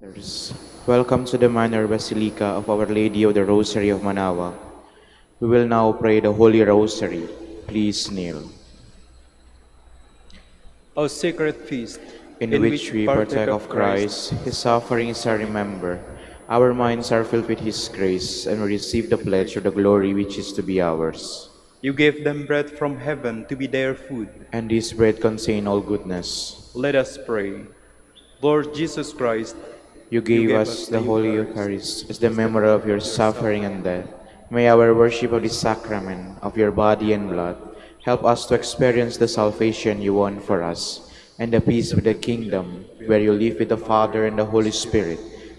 Sisters, welcome to the Minor Basilica of Our Lady of the Rosary of Manaoag. We will now pray the Holy Rosary. Please kneel. O sacred feast, In in which which we partake partake of of Christ, Christ, His sufferings are remembered. Our minds are filled with His grace, and we receive the pledge of the glory which is to be ours. you gave them bread from heaven to be their food. And this bread contain all goodness. Let us pray. Lord Jesus Christ, You you gave gave us us the the Holy Eucharist Eucharist as the as the memorial of memorial your of your suffering and suffering. death. May our worship of this sacrament, of your body and blood, help us to experience the salvation you won for us, and the peace of the kingdom, where you live with the Father and the Holy Spirit,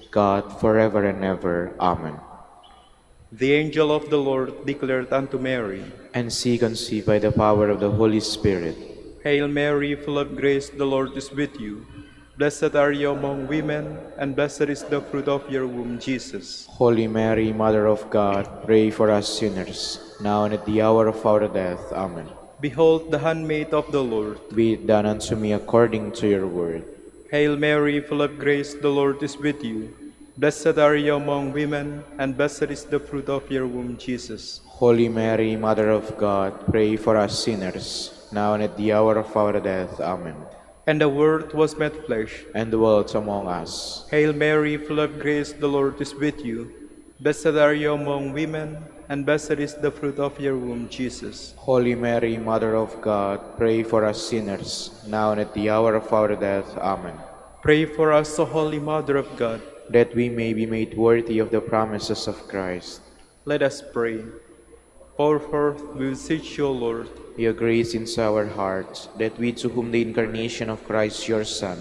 God, forever and ever. Amen. The angel of the Lord declared unto Mary, And she conceived by the power of the Holy Spirit. Hail Mary, full of grace, the Lord is with you. Blessed are you among women, and blessed is the fruit of your womb, Jesus. Holy Mary, Mother of God, pray for us sinners, now and at the hour of our death. Amen. Behold the handmaid of the Lord. Be it done unto me according to your word. Hail Mary, full of grace, the Lord is with you. Blessed are you among women, and blessed is the fruit of your womb, Jesus. Holy Mary, Mother of God, pray for us sinners, now and at the hour of our death. Amen. And the Word was made flesh. And dwelt among us. Hail Mary, full of grace, the Lord is with you. Blessed are you among women, and blessed is the fruit of your womb, Jesus. Holy Mary, Mother of God, pray for us sinners, now and at the hour of our death. Amen. Pray for us, O Holy Mother of God. That we may be made worthy of the promises of Christ. Let us pray. Pour forth, we beseech you, O Lord, Your grace into our hearts, that we to whom the incarnation of Christ your Son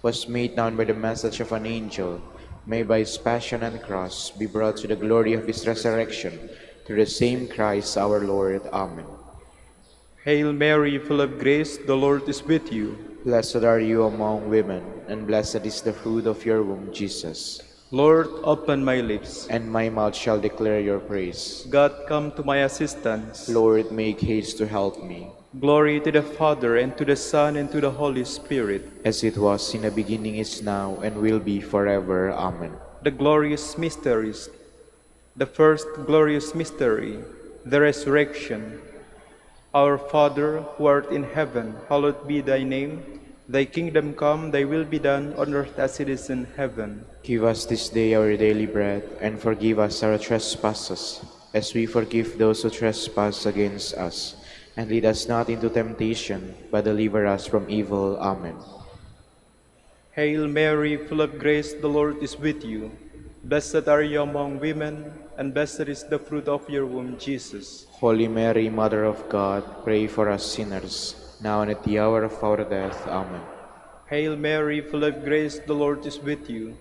was made known by the message of an angel, may by his passion and cross be brought to the glory of his resurrection, through the same Christ our Lord. Amen. Hail Mary, full of grace, the Lord is with you. Blessed are you among women, and blessed is the fruit of your womb, Jesus. Lord, open my lips. And my mouth shall declare your praise. God, come to my assistance. Lord, make haste to help me. Glory to the Father, and to the Son, and to the Holy Spirit. As it was in the beginning, is now, and will be forever. Amen. The glorious mysteries. The first glorious mystery, the resurrection. Our Father, who art in heaven, hallowed be thy name. Thy kingdom come, thy will be done on earth as it is in heaven. Give us this day our daily bread, and forgive us our trespasses, as we forgive those who trespass against us. And lead us not into temptation, but deliver us from evil. Amen. Hail Mary, full of grace, the Lord is with you. Blessed are you among women, and blessed is the fruit of your womb, Jesus. Holy Mary, Mother of God, pray for us sinners, now and at the hour of our death. Amen. Hail Mary, full of grace, the Lord is with you.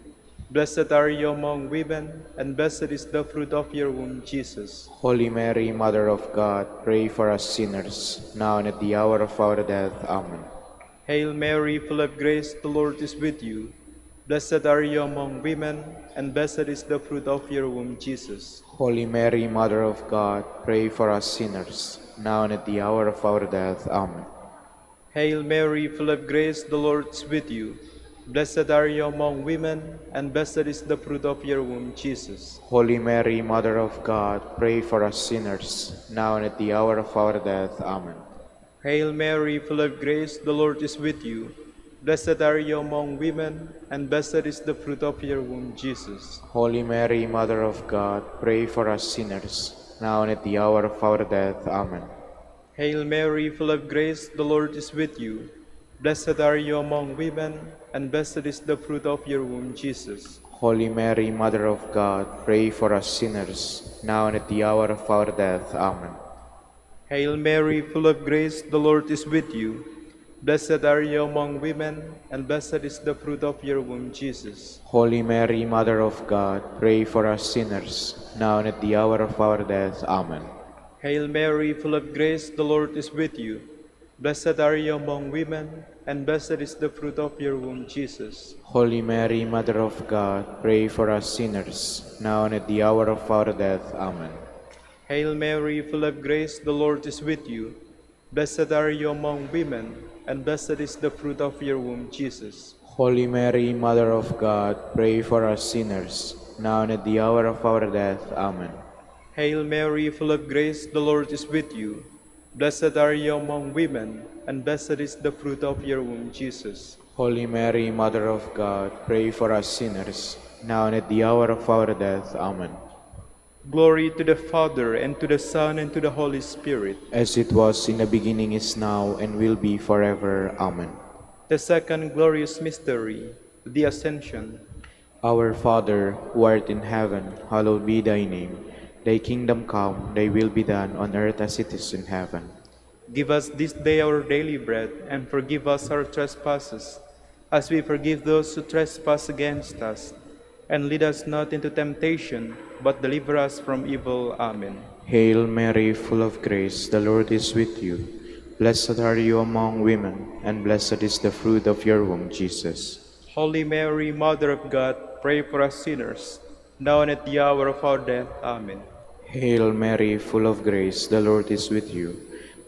Blessed are you among women, and blessed is the fruit of your womb, Jesus. Holy Mary, Mother of God, pray for us sinners, now and at the hour of our death. Amen. Hail Mary, full of grace, the Lord is with you. Blessed are you among women, and blessed is the fruit of your womb, Jesus. Holy Mary, Mother of God, pray for us sinners, now and at the hour of our death. Amen. Hail Mary, full of grace, the Lord is with you. Blessed are you among women, and blessed is the fruit of your womb, Jesus. Holy Mary, Mother of God, pray for us sinners, now and at the hour of our death. Amen. Hail Mary, full of grace, the Lord is with you. Blessed are you among women, and blessed is the fruit of your womb, Jesus. Holy Mary, Mother of God, pray for us sinners, now and at the hour of our death. Amen. Hail Mary, full of grace, the Lord is with you. Blessed are you among women, and blessed is the fruit of your womb, Jesus. Holy Mary, Mother of God, pray for us sinners, now and at the hour of our death. Amen. Hail Mary, full of grace, the Lord is with you. Blessed are you among women, and blessed is the fruit of your womb, Jesus. Holy Mary, Mother of God, pray for us sinners, now and at the hour of our death. Amen. Hail Mary, full of grace, the Lord is with you. Blessed are you among women, and blessed is the fruit of your womb, Jesus. Holy Mary, Mother of God, pray for us sinners, now and at the hour of our death. Amen. Hail Mary, full of grace, the Lord is with you. Blessed are you among women, and blessed is the fruit of your womb, Jesus. Holy Mary, Mother of God, pray for us sinners, now and at the hour of our death. Amen. Hail Mary, full of grace, the Lord is with you. Blessed are you among women, and blessed is the fruit of your womb, Jesus. Holy Mary, Mother of God, pray for us sinners, now and at the hour of our death. Amen. Glory to the Father, and to the Son, and to the Holy Spirit. As it was in the beginning, is now, and will be forever. Amen. The second glorious mystery, the Ascension. Our Father, who art in heaven, hallowed be thy name. Thy kingdom come, thy will be done on earth as it is in heaven. Give us this day our daily bread, and forgive us our trespasses, as we forgive those who trespass against us. And lead us not into temptation, but deliver us from evil. Amen. Hail Mary, full of grace, the Lord is with you. Blessed are you among women, and blessed is the fruit of your womb, Jesus. Holy Mary, Mother of God, pray for us sinners, now and at the hour of our death. Amen. Hail Mary, full of grace, the Lord is with you.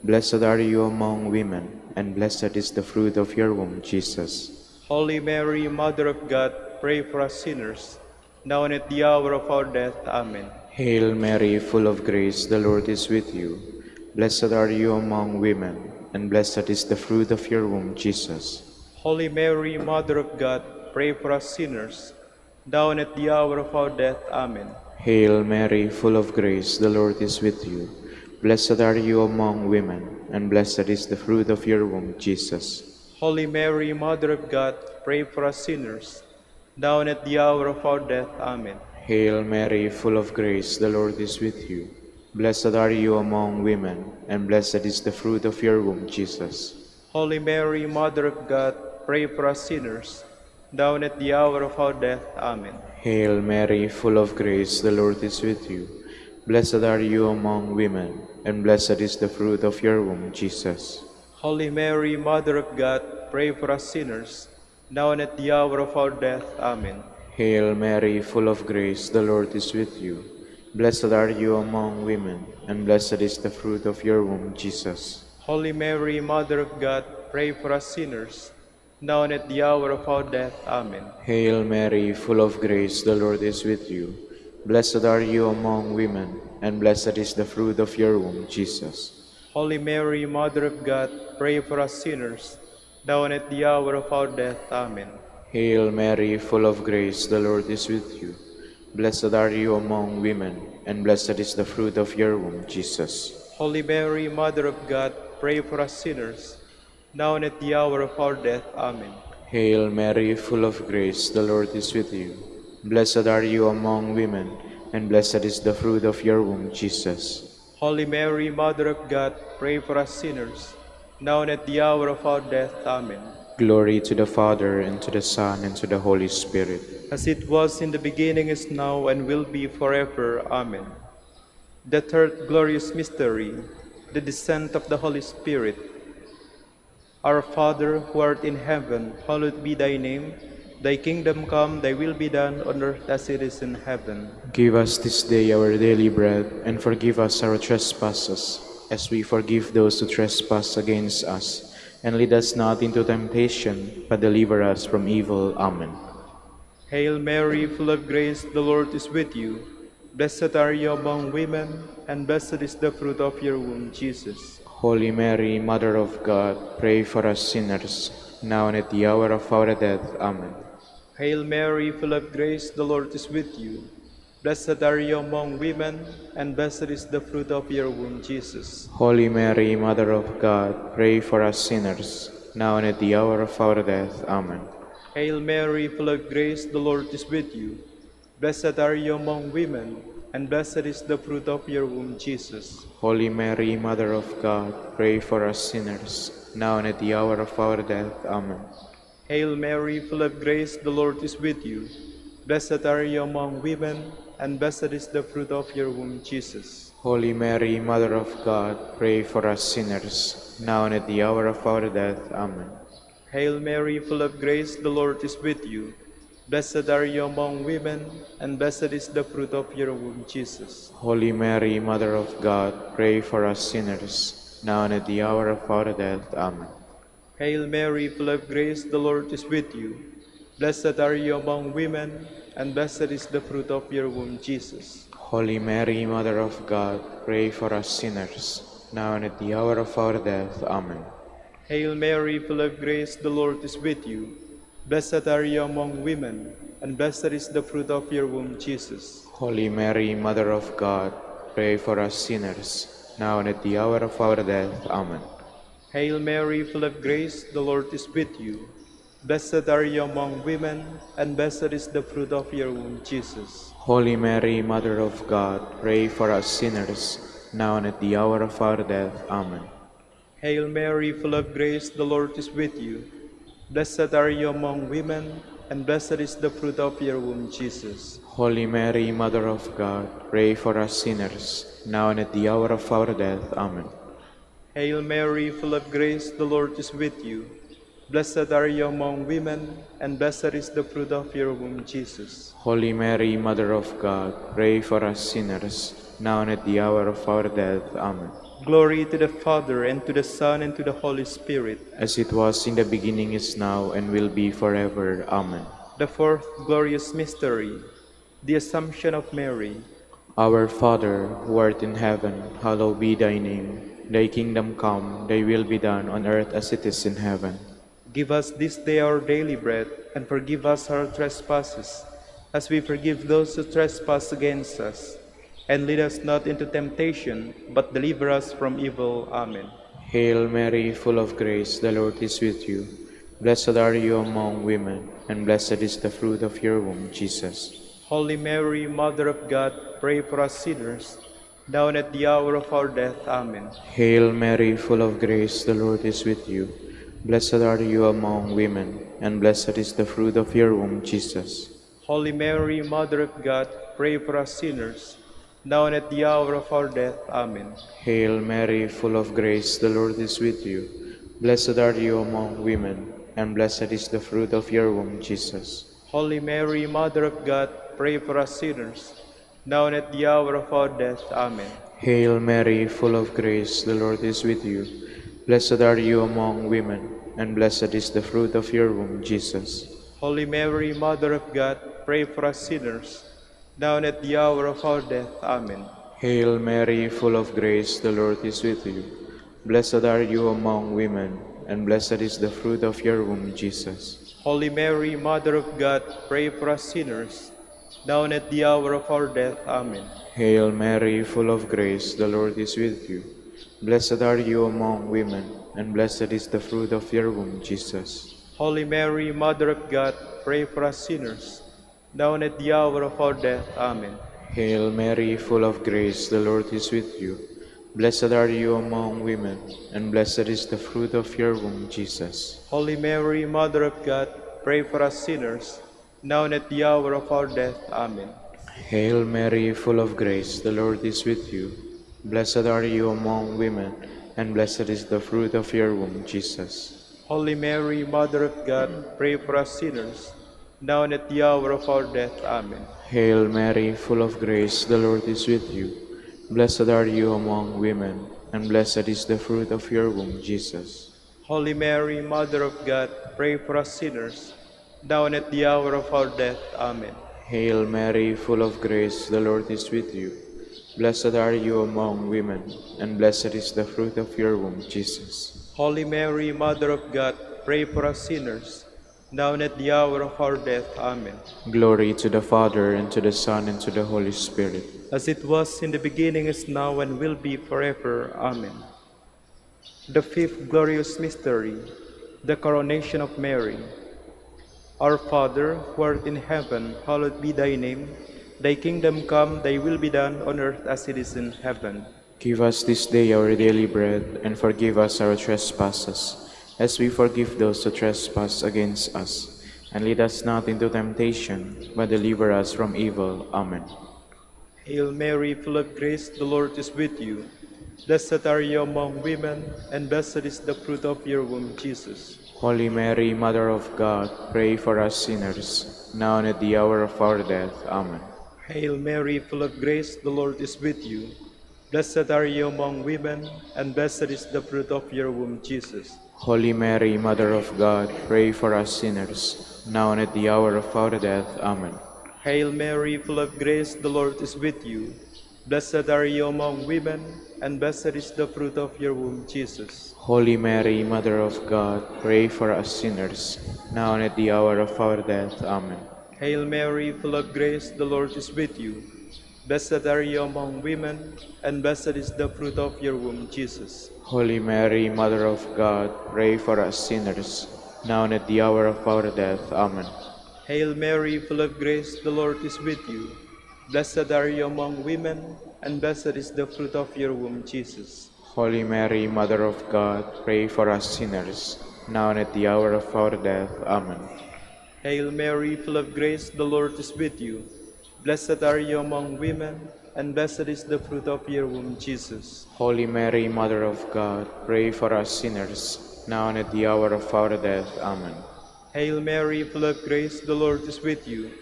Blessed are you among women, and blessed is the fruit of your womb, Jesus. Holy Mary, Mother of God, pray for us sinners, now and at the hour of our death. Amen. Hail Mary, full of grace, the Lord is with you. Blessed are you among women, and blessed is the fruit of your womb, Jesus. Holy Mary, Mother of God, pray for us sinners, now and at the hour of our death. Amen. Hail Mary, full of grace, the Lord is with you. Blessed are you among women, and blessed is the fruit of your womb, Jesus. Holy Mary, Mother of God, pray for us sinners, now and at the hour of our death. Amen. Hail Mary, full of grace, the Lord is with you. Blessed are you among women, and blessed is the fruit of your womb, Jesus. Holy Mary, Mother of God, pray for us sinners, now and at the hour of our death. Amen. Hail Mary, full of grace, the Lord is with you. Blessed are you among women, and blessed is the fruit of your womb, Jesus. Holy Mary, Mother of God, pray for us sinners, now and at the hour of our death. Amen. Hail Mary, full of grace, the Lord is with you. Blessed are you among women, and blessed is the fruit of your womb, Jesus. Holy Mary, Mother of God, pray for us sinners, now and at the hour of our death. Amen. Hail Mary, full of grace, the Lord is with you. Blessed are you among women, and blessed is the fruit of your womb, Jesus. Holy Mary, Mother of God, pray for us sinners, now and at the hour of our death. Amen. Hail Mary, full of grace, the Lord is with you. Blessed are you among women, and blessed is the fruit of your womb, Jesus. Holy Mary, Mother of God, pray for us sinners, now and at the hour of our death. Amen. Hail Mary, full of grace, the Lord is with you. Blessed are you among women, and blessed is the fruit of your womb, Jesus. Holy Mary, Mother of God, pray for us sinners, now and at the hour of our death. Amen. Glory to the Father, and to the Son, and to the Holy Spirit. As it was in the beginning, is now, and will be forever. Amen. The third glorious mystery, the descent of the Holy Spirit. Our Father, who art in heaven, hallowed be thy name. Thy kingdom come, thy will be done on earth as it is in heaven. Give us this day our daily bread, and forgive us our trespasses, as we forgive those who trespass against us. And lead us not into temptation, but deliver us from evil. Amen. Hail Mary, full of grace, the Lord is with you. Blessed are you among women, and blessed is the fruit of your womb, Jesus. Holy Mary, Mother of God, pray for us sinners, now and at the hour of our death. Amen. Hail Mary, full of grace, the Lord is with you. Blessed are you among women, and blessed is the fruit of your womb, Jesus. Holy Mary, Mother of God, pray for us sinners, now and at the hour of our death. Amen. Hail Mary, full of grace, the Lord is with you. Blessed are you among women, and blessed is the fruit of your womb, Jesus. Holy Mary, Mother of God, pray for us sinners, now and at the hour of our death. Amen. Hail Mary, full of grace, the Lord is with you. Blessed are you among women, and blessed is the fruit of your womb, Jesus. Holy Mary, Mother of God, pray for us sinners, now and at the hour of our death. Amen. Hail Mary, full of grace, the Lord is with you. Blessed are you among women, and blessed is the fruit of your womb, Jesus. Holy Mary, Mother of God, pray for us sinners, now and at the hour of our death. Amen. Hail Mary, full of grace, the Lord is with you. Blessed are you among women, and blessed is the fruit of your womb, Jesus. Holy Mary, Mother of God, pray for us sinners, now and at the hour of our death. Amen. Hail Mary, full of grace, the Lord is with you. Blessed are you among women, and blessed is the fruit of your womb, Jesus. Holy Mary, Mother of God, pray for us sinners, now and at the hour of our death. Amen. Hail Mary, full of grace, the Lord is with you. Blessed are you among women, and blessed is the fruit of your womb, Jesus. Holy Mary, Mother of God, pray for us sinners, now and at the hour of our death. Amen. Hail Mary, full of grace, the Lord is with you. Blessed are you among women, and blessed is the fruit of your womb, Jesus. Holy Mary, Mother of God, pray for us sinners, now and at the hour of our death. Amen. Hail Mary, full of grace, the Lord is with you. Blessed are you among women, and blessed is the fruit of your womb, Jesus. Holy Mary, Mother of God, pray for us sinners, now and at the hour of our death. Amen. Glory to the Father, and to the Son, and to the Holy Spirit. As it was in the beginning, is now, and will be forever. Amen. The fourth glorious mystery, the Assumption of Mary. Our Father, who art in heaven, hallowed be thy name. Thy kingdom come, thy will be done on earth as it is in heaven. Give us this day our daily bread, and forgive us our trespasses, as we forgive those who trespass against us. And lead us not into temptation, but deliver us from evil. Amen. Hail Mary, full of grace, the Lord is with you. Blessed are you among women, and blessed is the fruit of your womb, Jesus. Holy Mary, Mother of God, pray for us sinners, now and at the hour of our death. Amen. Hail Mary, full of grace, the Lord is with you. Blessed are you among women, and blessed is the fruit of your womb, Jesus. Holy Mary, Mother of God, pray for us sinners, now and at the hour of our death. Amen. Hail Mary, full of grace, the Lord is with you. Blessed are you among women, and blessed is the fruit of your womb, Jesus. Holy Mary, Mother of God, pray for us sinners, now and at the hour of our death. Amen. Hail Mary, full of grace, the Lord is with you. Blessed are you among women, and blessed is the fruit of your womb, Jesus. Holy Mary, Mother of God, pray for us sinners, now and at the hour of our death. Amen. Hail Mary, full of grace, the Lord is with you. Blessed are you among women, and blessed is the fruit of your womb, Jesus. Holy Mary, Mother of God, pray for us sinners, now and at the hour of our death. Amen. Hail Mary, full of grace, the Lord is with you. Blessed are you among women, and blessed is the fruit of your womb, Jesus. Holy Mary, Mother of God, pray for us sinners, now and at the hour of our death. Amen. Hail Mary, full of grace, the Lord is with you. Blessed are you among women, and blessed is the fruit of your womb, Jesus. Holy Mary, Mother of God, pray for us sinners, now and at the hour of our death. Amen. Hail Mary, full of grace, the Lord is with you. Blessed are you among women, and blessed is the fruit of your womb, Jesus. Holy Mary, Mother of God, pray for us sinners, now and at the hour of our death. Amen. Hail Mary, full of grace, the Lord is with you. Blessed are you among women, and blessed is the fruit of your womb, Jesus. Holy Mary, Mother of God, pray for us sinners, now and at the hour of our death. Amen. Hail Mary, full of grace, the Lord is with you. Blessed are you among women, and blessed is the fruit of your womb, Jesus. Holy Mary, Mother of God, pray for us sinners, now and at the hour of our death. Amen. Glory to the Father, and to the Son, and to the Holy Spirit. As it was in the beginning, is now, and will be forever. Amen. The fifth glorious mystery, the coronation of Mary. Our Father, who art in heaven, hallowed be thy name. Thy kingdom come, thy will be done on earth as it is in heaven. Give us this day our daily bread, and forgive us our trespasses, as we forgive those who trespass against us. And lead us not into temptation, but deliver us from evil. Amen. Hail Mary, full of grace, the Lord is with you. Blessed are you among women, and blessed is the fruit of your womb, Jesus. Holy Mary, Mother of God, pray for us sinners, now and at the hour of our death. Amen. Hail Mary, full of grace, the Lord is with you. Blessed are you among women, and blessed is the fruit of your womb, Jesus. Holy Mary, Mother of God, pray for us sinners, now and at the hour of our death. Amen. Hail Mary, full of grace, the Lord is with you. Blessed are you among women, and blessed is the fruit of your womb, Jesus. Holy Mary, Mother of God, pray for us sinners, now and at the hour of our death. Amen. Hail Mary, full of grace, the Lord is with you. Blessed are you among women, and blessed is the fruit of your womb, Jesus. Holy Mary, Mother of God, pray for us sinners, now and at the hour of our death. Amen. Hail Mary, full of grace, the Lord is with you. Blessed are you among women, and blessed is the fruit of your womb, Jesus. Holy Mary, Mother of God, pray for us sinners, now and at the hour of our death. Amen. Hail Mary, full of grace, the Lord is with you. Blessed are you among women, and blessed is the fruit of your womb, Jesus. Holy Mary, Mother of God, pray for us sinners, now and at the hour of our death. Amen. Hail Mary, full of grace, the Lord is with you.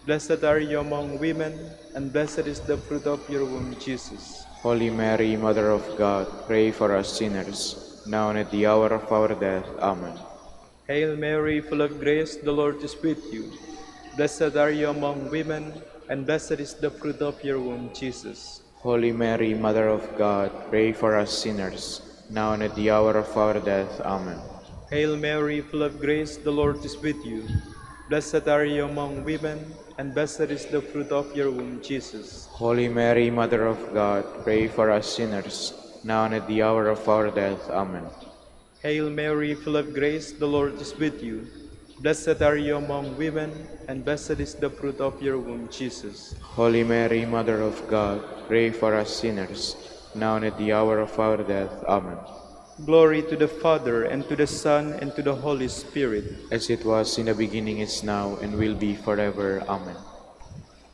Blessed are you among women, and blessed is the fruit of your womb, Jesus. Holy Mary, Mother of God, pray for us sinners, now and at the hour of our death. Amen. Hail Mary, full of grace, the Lord is with you. Blessed are you among women, and blessed is the fruit of your womb, Jesus. Holy Mary, Mother of God, pray for us sinners, now and at the hour of our death. Amen. Hail Mary, full of grace, the Lord is with you. Blessed are you among women, and blessed is the fruit of your womb, Jesus. Holy Mary, Mother of God, pray for us sinners, now and at the hour of our death. Amen. Hail Mary, full of grace, the Lord is with you. Blessed are you among women, and blessed is the fruit of your womb, Jesus. Holy Mary, Mother of God, pray for us sinners, now and at the hour of our death. Amen. Glory to the Father, and to the Son, and to the Holy Spirit. As it was in the beginning, is now, and will be forever. Amen.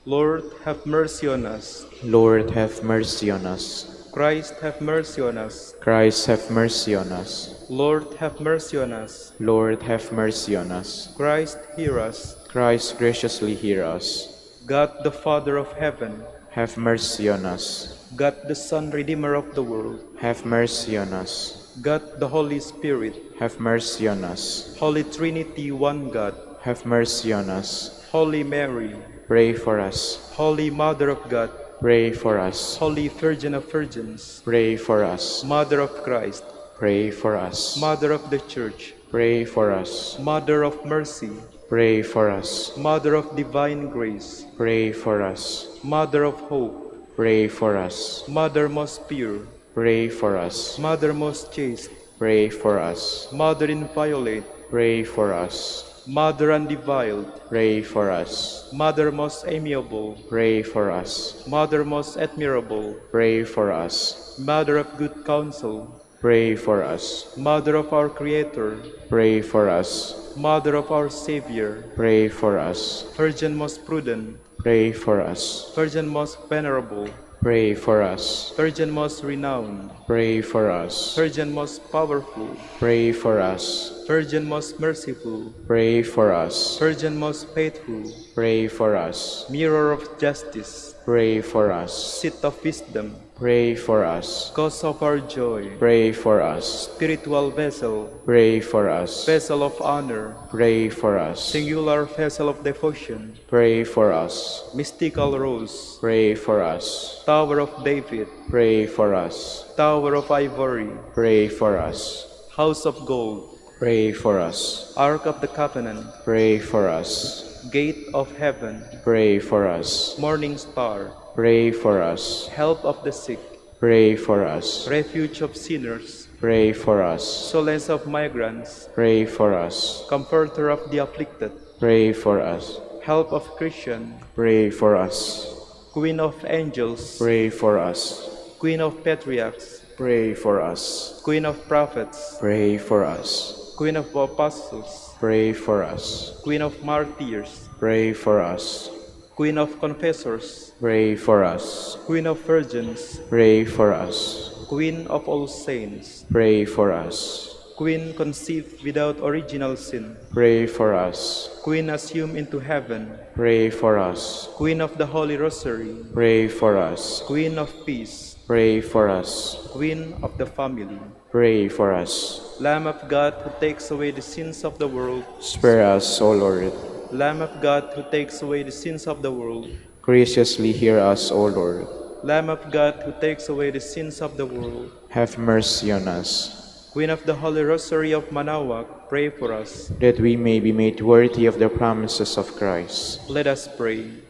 Lord, have mercy on us. Lord, have mercy on us. Christ, have mercy on us. Christ, have mercy on us. Lord, have mercy on us. Lord, have mercy on us. Christ, hear us. Christ, graciously hear us. God, the Father of heaven, Have mercy on us. God, the Son, Redeemer of the world, Have mercy on us. God, the Holy Spirit, Have mercy on us. Holy Trinity, one God, Have mercy on us. Holy Mary, Pray for us. Holy Mother of God, Pray for us. Holy Virgin of Virgins, Pray for us. Mother of Christ, Pray for us. Mother of the Church, Pray for us. Mother of Mercy, Pray for us. Mother of Divine Grace, Pray for us. Mother of Hope, Pray for us. Mother most pure, Pray for us. Mother most chaste, Pray for us. Mother inviolate, Pray for us. Mother undefiled, Pray for us. Mother most amiable, Pray for us. Mother most admirable, Pray for us. Mother of good counsel, Pray for us. Mother of our Creator, Pray for us. Mother of our Savior, Pray for us. Virgin most prudent, Pray for us. Virgin most venerable, Pray for us. Virgin most renowned, Pray for us. Virgin most powerful, Pray for us. Virgin most merciful, Pray for us. Virgin most faithful, Pray for us. Mirror of justice, Pray for us. Seat of wisdom, Pray for us. Cause of our joy, Pray for us. Spiritual vessel, Pray for us. Vessel of honor, Pray for us. Singular vessel of devotion, Pray for us. Mystical rose, Pray for us. Tower of David, Pray for us. Tower of ivory, Pray for us. House of gold, Pray for us. Ark of the Covenant, Pray for us. Gate of heaven, Pray for us. Morning star, Pray for us. Help of the sick, Pray for us. Refuge of sinners, Pray for us. Solace of migrants, Pray for us. Comforter of the afflicted, Pray for us. Help of Christian, Pray for us. Queen of angels, Pray for us. Queen of patriarchs, Pray for us. Queen of prophets, Pray for us. Queen of apostles, Pray for us. Queen of martyrs, Pray for us. Queen of confessors, Pray for us. Queen of virgins, Pray for us. Queen of all saints, Pray for us. Queen conceived without original sin, Pray for us. Queen assumed into heaven, Pray for us. Queen of the Holy Rosary, Pray for us. Queen of peace, Pray for us. Queen of the family, Pray for us. Lamb of God who takes away the sins of the world, Spare us, O Lord. Lamb of God who takes away the sins of the world, Graciously hear us, O Lord. Lamb of God who takes away the sins of the world, Have mercy on us, Queen of the Holy Rosary of Manaoag, pray for us. that we may be made worthy of the promises of Christ. Let us pray.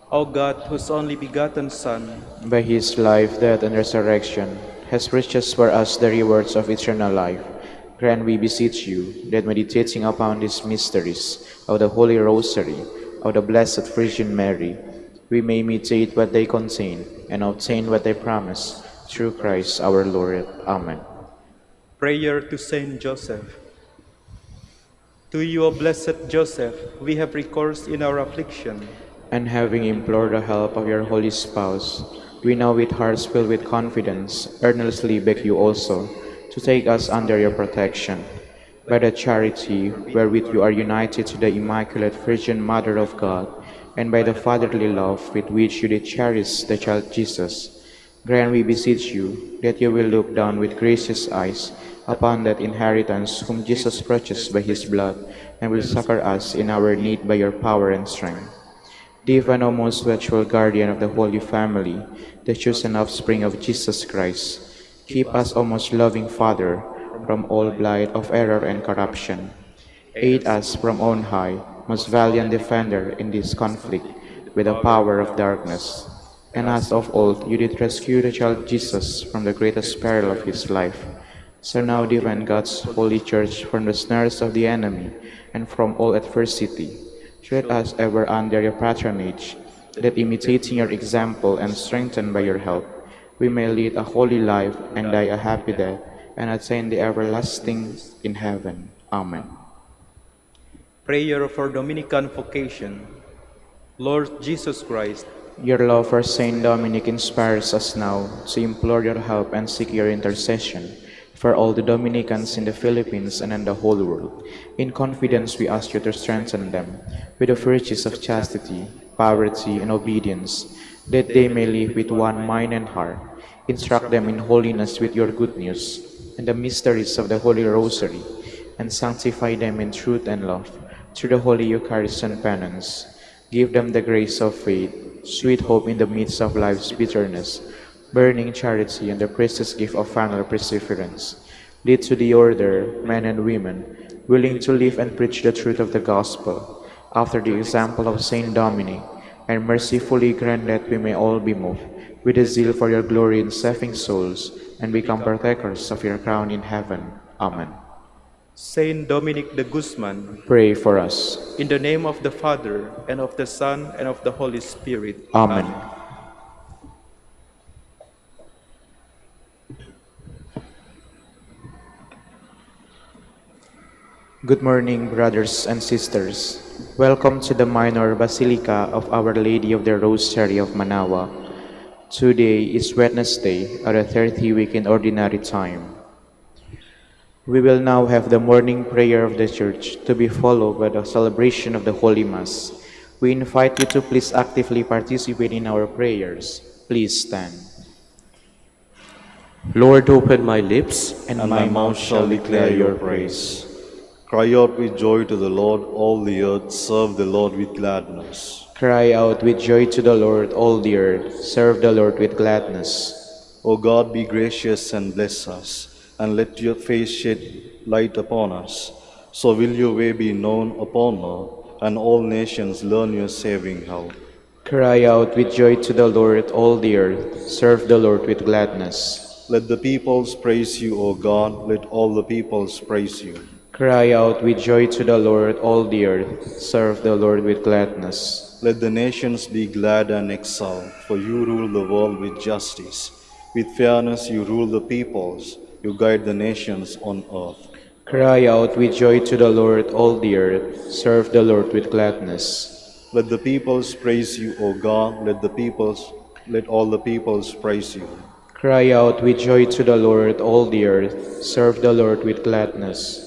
O God, whose only begotten Son, By his life, death, and resurrection, has purchased for us the rewards of eternal life. Grant, we beseech you, that meditating upon these mysteries of the Holy Rosary of the Blessed Virgin Mary, we may imitate what they contain and obtain what they promise, through Christ our Lord. Amen. prayer to Saint Joseph. To you, O blessed Joseph, we have recourse in our affliction. And having implored the help of your holy spouse, we now with hearts filled with confidence earnestly beg you also to take us under your protection. By the charity wherewith you are united to the Immaculate Virgin Mother of God, and by the fatherly love with which you did cherish the child Jesus, grant, we beseech you, that you will look down with gracious eyes upon that inheritance whom Jesus purchased by his blood, and will succor us in our need by your power and strength. Divine, O most virtual guardian of the Holy Family, the chosen offspring of Jesus Christ, keep us, O most loving Father, from all blight of error and corruption. Aid us from on high, most valiant defender in this conflict with the power of darkness. And as of old you did rescue the child Jesus from the greatest peril of his life, so now defend God's holy church from the snares of the enemy and from all adversity. Tread us ever under your patronage, that imitating your example and strengthened by your help, we may lead a holy life and die a happy death and attain the everlasting in heaven. Amen. Prayer for Dominican vocation. Lord Jesus Christ, Your love for Saint Dominic inspires us now to implore your help and seek your intercession for all the Dominicans in the Philippines and in the whole world. In confidence, we ask you to strengthen them with the virtues of chastity, poverty, and obedience, that they may live with one mind and heart. Instruct them in holiness with your good news and the mysteries of the Holy Rosary, and sanctify them in truth and love through the Holy Eucharist and penance. Give them the grace of faith, sweet hope in the midst of life's bitterness, burning charity, and the precious gift of final perseverance. Lead to the order men and women willing to live and preach the truth of the gospel, after the example of Saint Dominic, and mercifully grant that we may all be moved with a zeal for your glory in saving souls, and become partakers of your crown in heaven. Amen. Saint Dominic de Guzman, Pray for us. in the name of the Father, and of the Son, and of the Holy Spirit. Amen. Good morning, brothers and sisters. Welcome to the minor basilica of Our Lady of the Rosary of Manaoag. Today is Wednesday of the 30th week in Ordinary Time. We will now have the morning prayer of the Church, to be followed by the celebration of the Holy Mass. We invite you to please actively participate in our prayers. Please stand. Lord, open my lips, and my mouth shall declare your praise. Cry out with joy to the Lord, all the earth, serve the Lord with gladness. Cry out with joy to the Lord, all the earth, serve the Lord with gladness. O God, be gracious and bless us, and let your face shed light upon us. So will your way be known upon earth, and all nations learn your saving help. Cry out with joy to the Lord, all the earth, serve the Lord with gladness. Let the peoples praise you, O God, let all the peoples praise you. Cry out with joy to the Lord, all the earth, serve the Lord with gladness. Let the nations be glad and exult, for you rule the world with justice. With fairness you rule the peoples, you guide the nations on earth. Cry out with joy to the Lord, all the earth, serve the Lord with gladness. Let the peoples praise you, O God, let all the peoples praise you. Cry out with joy to the Lord, all the earth, serve the Lord with gladness.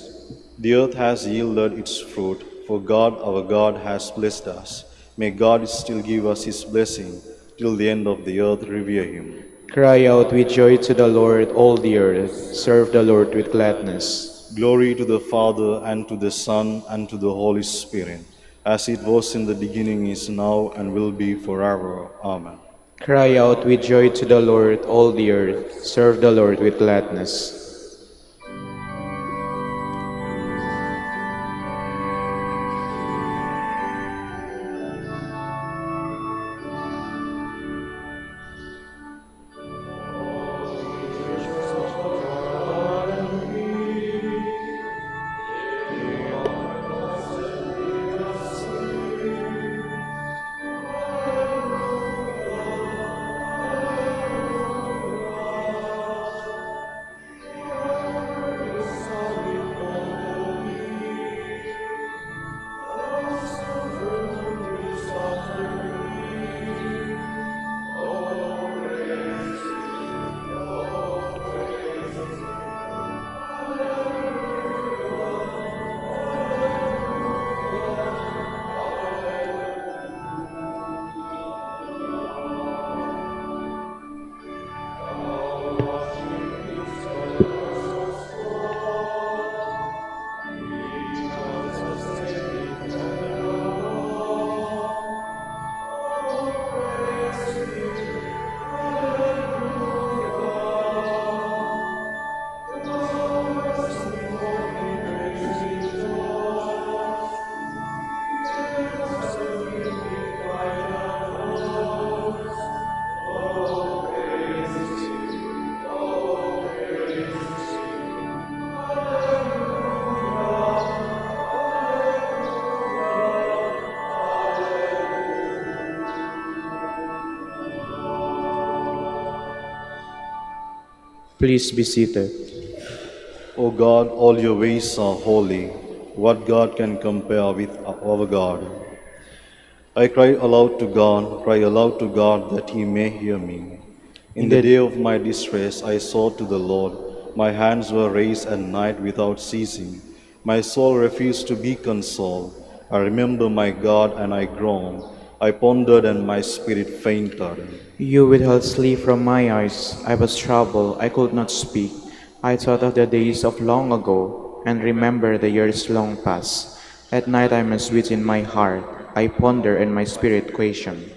The earth has yielded its fruit, for God our God has blessed us. May God still give us his blessing, till the end of the earth revere him. Cry out with joy to the Lord, all the earth. Serve the Lord with gladness. Glory to the Father, and to the Son, and to the Holy Spirit, as it was in the beginning, is now, and will be forever. Amen. Cry out with joy to the Lord, all the earth. Serve the Lord with gladness. Please be seated. O God, all your ways are holy. What God can compare with our God? I cry aloud to God that he may hear me. In the day of my distress I sought to the Lord. My hands were raised at night without ceasing. My soul refused to be consoled. I remember my God and I groaned. I pondered and my spirit fainted. You withheld sleep from my eyes. I was troubled, I could not speak. I thought of the days of long ago, and remember the years long past. At night I must within my heart. I ponder and my spirit question.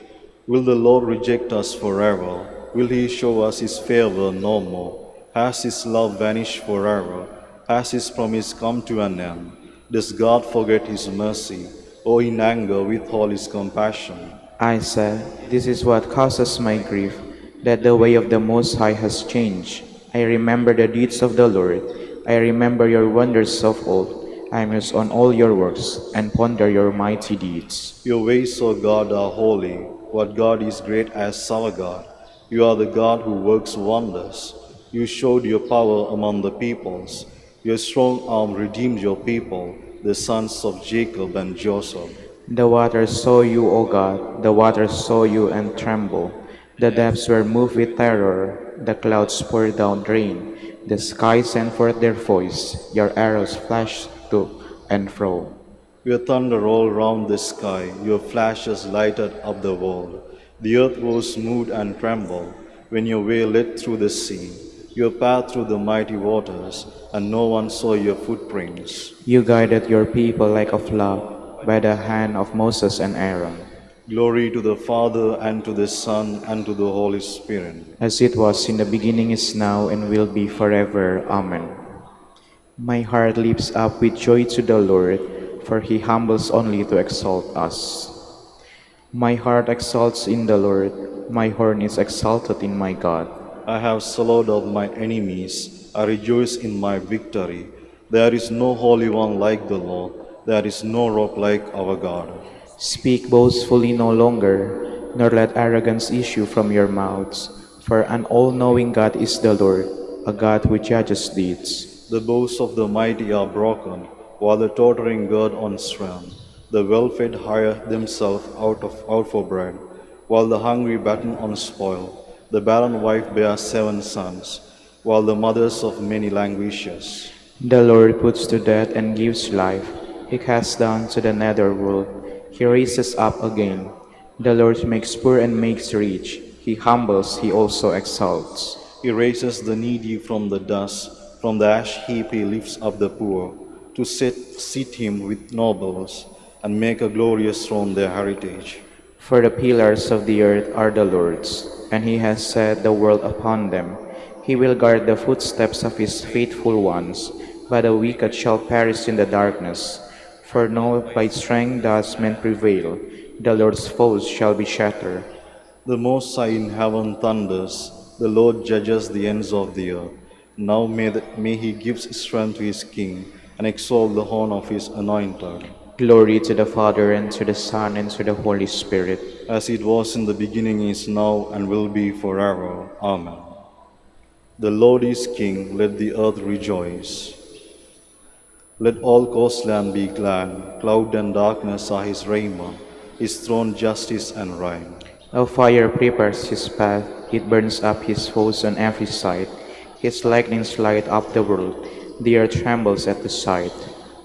Will the Lord reject us forever? Will he show us his favor no more? Has his love vanished forever? Has his promise come to an end? Does God forget his mercy, or in anger withhold his compassion? I said, this is what causes my grief, that the way of the Most High has changed. I remember the deeds of the Lord. I remember your wonders of old. I muse on all your works and ponder your mighty deeds. Your ways, O God, are holy. What God is great as our God? You are the God who works wonders. You showed your power among the peoples. Your strong arm redeemed your people, the sons of Jacob and Joseph. The waters saw you, O God, the waters saw you and trembled. The depths were moved with terror, the clouds poured down rain. The skies sent forth their voice, your arrows flashed to and fro. Your thunder rolled round the sky, your flashes lighted up the world. The earth was moved and trembled when your way led through the sea, your path through the mighty waters, and no one saw your footprints. You guided your people like a flock by the hand of Moses and Aaron. Glory to the Father, and to the Son, and to the Holy Spirit. As it was in the beginning, is now, and will be forever. Amen. My heart leaps up with joy to the Lord, for he humbles only to exalt us. My heart exalts in the Lord, my horn is exalted in my God. I have swallowed up my enemies, I rejoice in my victory. There is no Holy One like the Lord, there is no rock like our God. Speak boastfully no longer, nor let arrogance issue from your mouths, for an all-knowing God is the Lord, a God who judges deeds. The bows of the mighty are broken, while the tottering gird on strength. The well-fed hire themselves out for bread, while the hungry batten on spoil. The barren wife bears 7 sons, while the mothers of many languishes. The Lord puts to death and gives life. He casts down to the nether world. He raises up again. The Lord makes poor and makes rich. He humbles, he also exalts. He raises the needy from the dust, from the ash heap he lifts up the poor, to seat him with nobles, and make a glorious throne their heritage. For the pillars of the earth are the Lord's, and he has set the world upon them. He will guard the footsteps of his faithful ones, but the wicked shall perish in the darkness. For no by strength does man prevail, the Lord's foes shall be shattered. The Most High in heaven thunders, the Lord judges the ends of the earth. Now may he give strength to his king, and exalt the horn of his anointed. Glory to the Father, and to the Son, and to the Holy Spirit. As it was in the beginning, is now, and will be forever. Amen. The Lord is King, let the earth rejoice. Let all coastland be glad, cloud and darkness are his raiment, his throne justice and right. A fire prepares his path, it burns up his foes on every side. His lightnings light up the world, the earth trembles at the sight.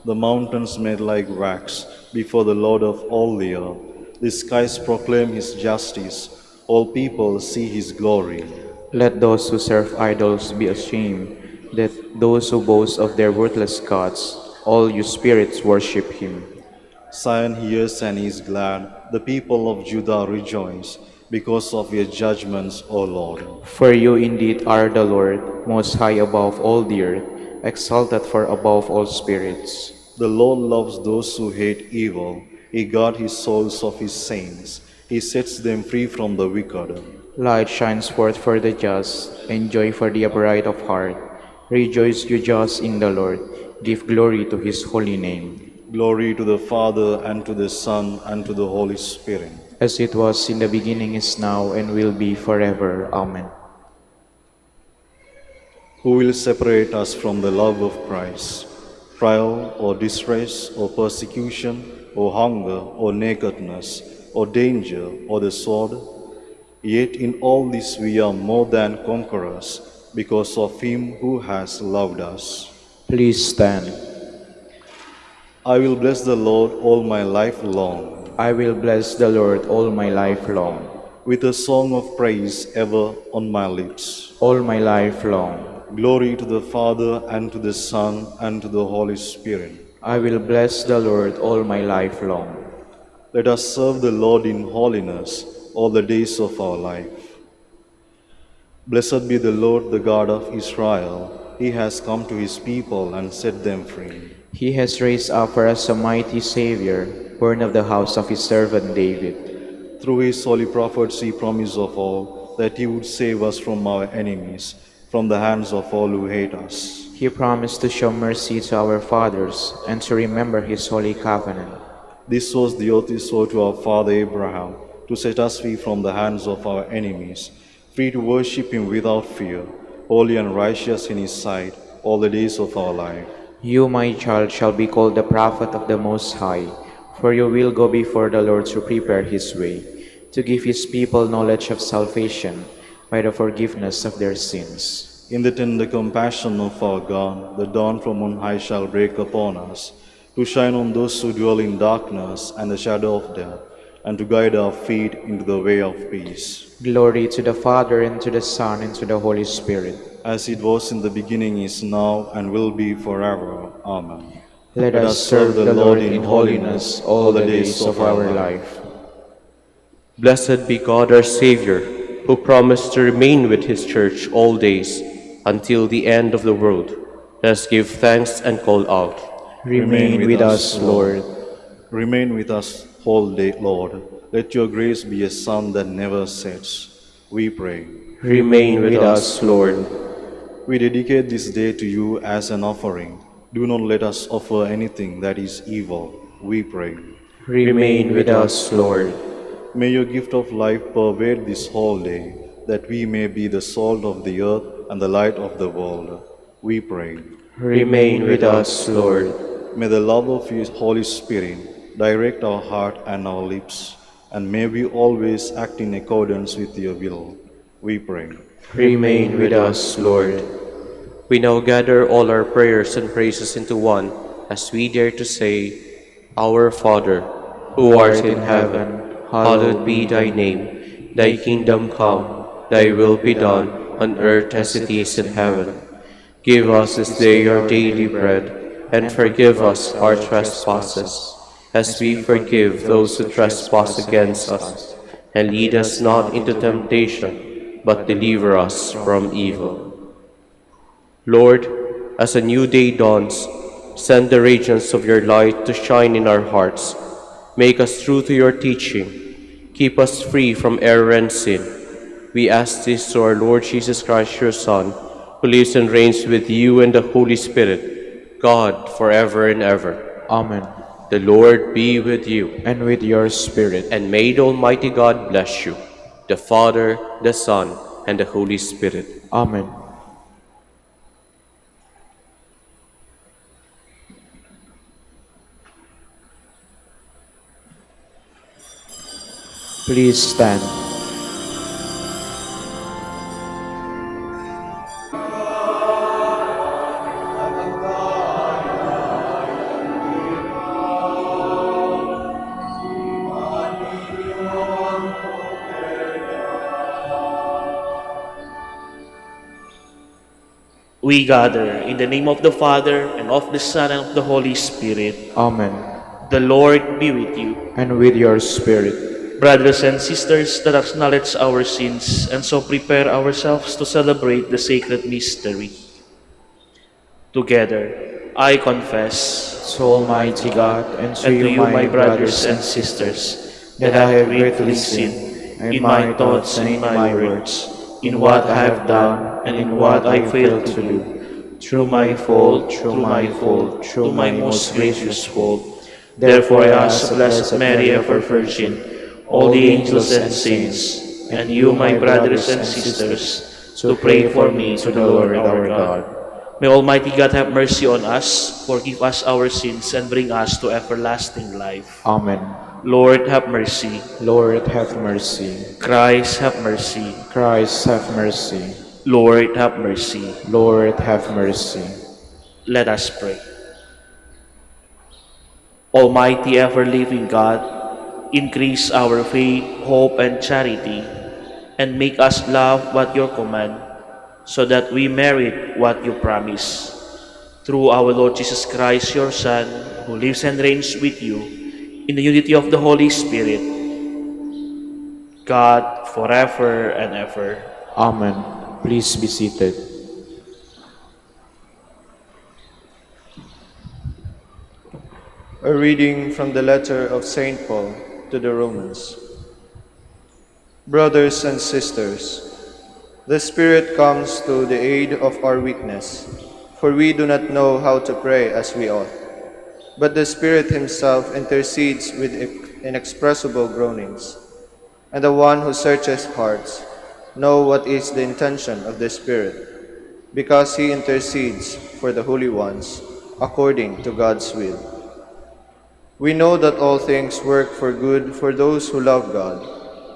The mountains made like wax before the Lord of all the earth. The skies proclaim his justice, all people see his glory. Let those who serve idols be ashamed, let those who boast of their worthless gods, all you spirits worship him. Zion hears and is glad, the people of Judah rejoice, because of your judgments, O Lord. For you indeed are the Lord, most high above all the earth, exalted far above all spirits. The Lord loves those who hate evil. He guards his souls of his saints. He sets them free from the wicked. Light shines forth for the just, and joy for the upright of heart. Rejoice, you just, in the Lord. Give glory to his holy name. Glory to the Father, and to the Son, and to the Holy Spirit. As it was in the beginning, is now, and will be forever. Amen. Who will separate us from the love of Christ? Trial, or distress, or persecution, or hunger, or nakedness, or danger, or the sword? Yet in all this we are more than conquerors, because of him who has loved us. Please stand. I will bless the Lord all my life long. I will bless the Lord all my life long. With a song of praise ever on my lips. All my life long. Glory to the Father, and to the Son, and to the Holy Spirit. I will bless the Lord all my life long. Let us serve the Lord in holiness all the days of our life. Blessed be the Lord, the God of Israel. He has come to his people and set them free. He has raised up for us a mighty Savior, born of the house of his servant David. Through his holy prophets he promised of all that he would save us from our enemies, from the hands of all who hate us. He promised to show mercy to our fathers and to remember his holy covenant. This was the oath he swore to our father Abraham, to set us free from the hands of our enemies, free to worship him without fear, holy and righteous in his sight all the days of our life. You, my child, shall be called the prophet of the Most High, for you will go before the Lord to prepare his way, to give his people knowledge of salvation by the forgiveness of their sins. In the tender compassion of our God, the dawn from on high shall break upon us, to shine on those who dwell in darkness and the shadow of death, and to guide our feet into the way of peace. Glory to the Father, and to the Son, and to the Holy Spirit. As it was in the beginning, is now, and will be forever. Amen. Let us serve the Lord in holiness all the days of our life. Blessed be God our Savior, who promised to remain with his church all days, until the end of the world. Let us give thanks and call out. Remain with us, Lord. Remain with us whole day, Lord. Let your grace be a sun that never sets. We pray. Remain with us, Lord. We dedicate this day to you as an offering. Do not let us offer anything that is evil. We pray. Remain with us, Lord. May your gift of life pervade this whole day, that we may be the salt of the earth and the light of the world. We pray. Remain with us, Lord. May the love of your Holy Spirit direct our heart and our lips, and may we always act in accordance with your will. We pray. Remain with us, Lord. We now gather all our prayers and praises into one, as we dare to say, Our Father, who art in heaven, hallowed be thy name. Thy kingdom come, thy will be done, on earth as it is in heaven. Give us this day our daily bread, and forgive us our trespasses, as we forgive those who trespass against us. And lead us not into temptation, but deliver us from evil. Lord, as a new day dawns, send the radiance of your light to shine in our hearts. Make us true to your teaching. Keep us free from error and sin. We ask this through our Lord Jesus Christ, your Son, who lives and reigns with you and the Holy Spirit, God, forever and ever. Amen. The Lord be with you. And with your spirit. And may the Almighty God bless you, the Father, the Son, and the Holy Spirit. Amen. Please stand. We gather in the name of the Father, and of the Son, and of the Holy Spirit. Amen. The Lord be with you. And with your spirit. Brothers and sisters, let us acknowledge our sins, and so prepare ourselves to celebrate the sacred mystery. Together, I confess To Almighty God, and to and to you, my brothers and sisters, that I have greatly sinned in my thoughts and in my words, in what I have done and in what I failed to do, through my fault, through my most gracious fault. Therefore I ask the Blessed Mary, ever Virgin, all the angels and saints, and you, my brothers and sisters, to pray for me to the Lord our God. May Almighty God have mercy on us, forgive us our sins, and bring us to everlasting life. Amen. Lord, have mercy. Lord, have mercy. Christ, have mercy. Christ, have mercy. Lord, have mercy. Lord, have mercy. Let us pray. Almighty, ever-living God, increase our faith, hope, and charity, and make us love what you command, so that we merit what you promise. Through our Lord Jesus Christ, your Son, who lives and reigns with you, in the unity of the Holy Spirit, God, forever and ever. Amen. Please be seated. A reading from the letter of St. Paul to the Romans. Brothers and sisters, the Spirit comes to the aid of our weakness, for we do not know how to pray as we ought. But the Spirit himself intercedes with inexpressible groanings, and the one who searches hearts knows what is the intention of the Spirit, because he intercedes for the holy ones according to God's will. We know that all things work for good for those who love God,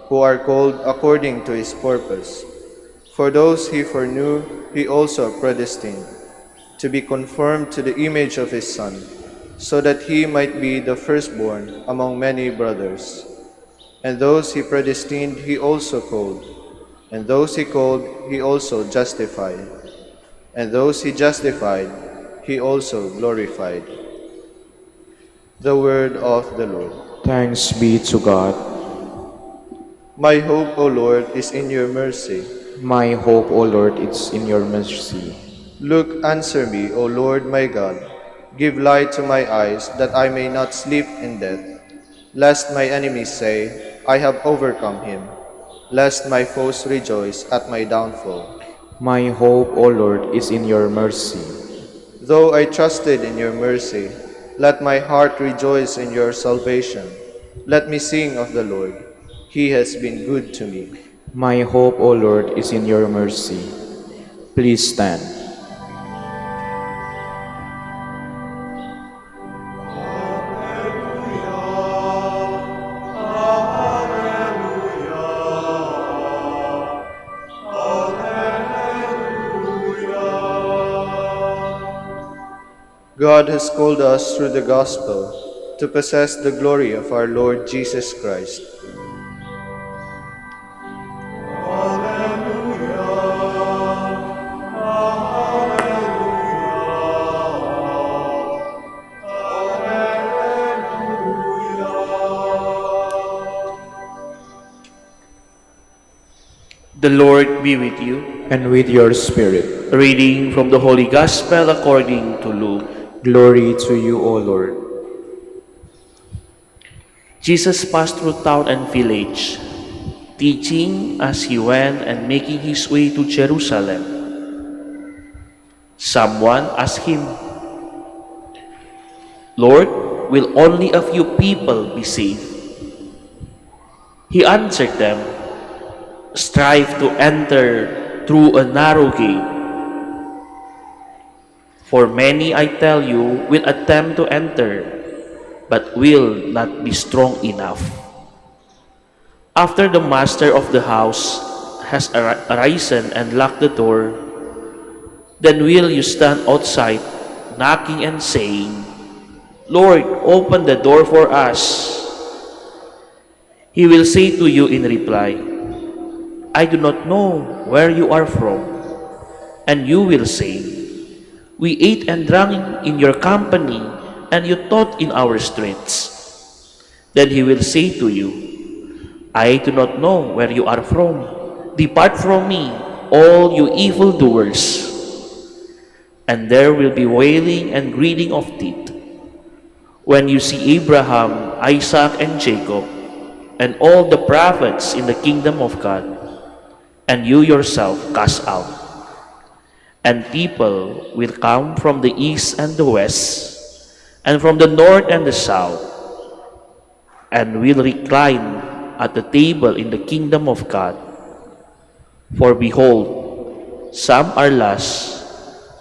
who are called according to his purpose. For those he foreknew, he also predestined to be conformed to the image of his Son, so that he might be the firstborn among many brothers. And those he predestined, he also called. And those he called, he also justified. And those he justified, he also glorified. The word of the Lord. Thanks be to God. My hope, O Lord, is in your mercy. My hope, O Lord, is in your mercy. Look, answer me, O Lord my God. Give light to my eyes, that I may not sleep in death, lest my enemies say, I have overcome him, lest my foes rejoice at my downfall. My hope, O Lord, is in your mercy. Though I trusted in your mercy, let my heart rejoice in your salvation. Let me sing of the Lord. He has been good to me. My hope, O Lord, is in your mercy. Please stand. God has called us through the gospel to possess the glory of our Lord Jesus Christ. The Lord be with you. And with your spirit. Reading from the Holy Gospel according to Luke. Glory to you, O Lord. Jesus passed through town and village, teaching as he went and making his way to Jerusalem. Someone asked him, "Lord, will only a few people be saved?" He answered them, "Strive to enter through a narrow gate. For many, I tell you, will attempt to enter, but will not be strong enough. After the master of the house has arisen and locked the door, then will you stand outside, knocking and saying, 'Lord, open the door for us.' He will say to you in reply, 'I do not know where you are from.' And you will say, 'We ate and drank in your company, and you taught in our streets.' Then he will say to you, 'I do not know where you are from. Depart from me, all you evildoers.' And there will be wailing and grinding of teeth when you see Abraham, Isaac, and Jacob, and all the prophets in the kingdom of God, and you yourself cast out. And people will come from the east and the west, and from the north and the south, and will recline at the table in the kingdom of God. For behold, some are last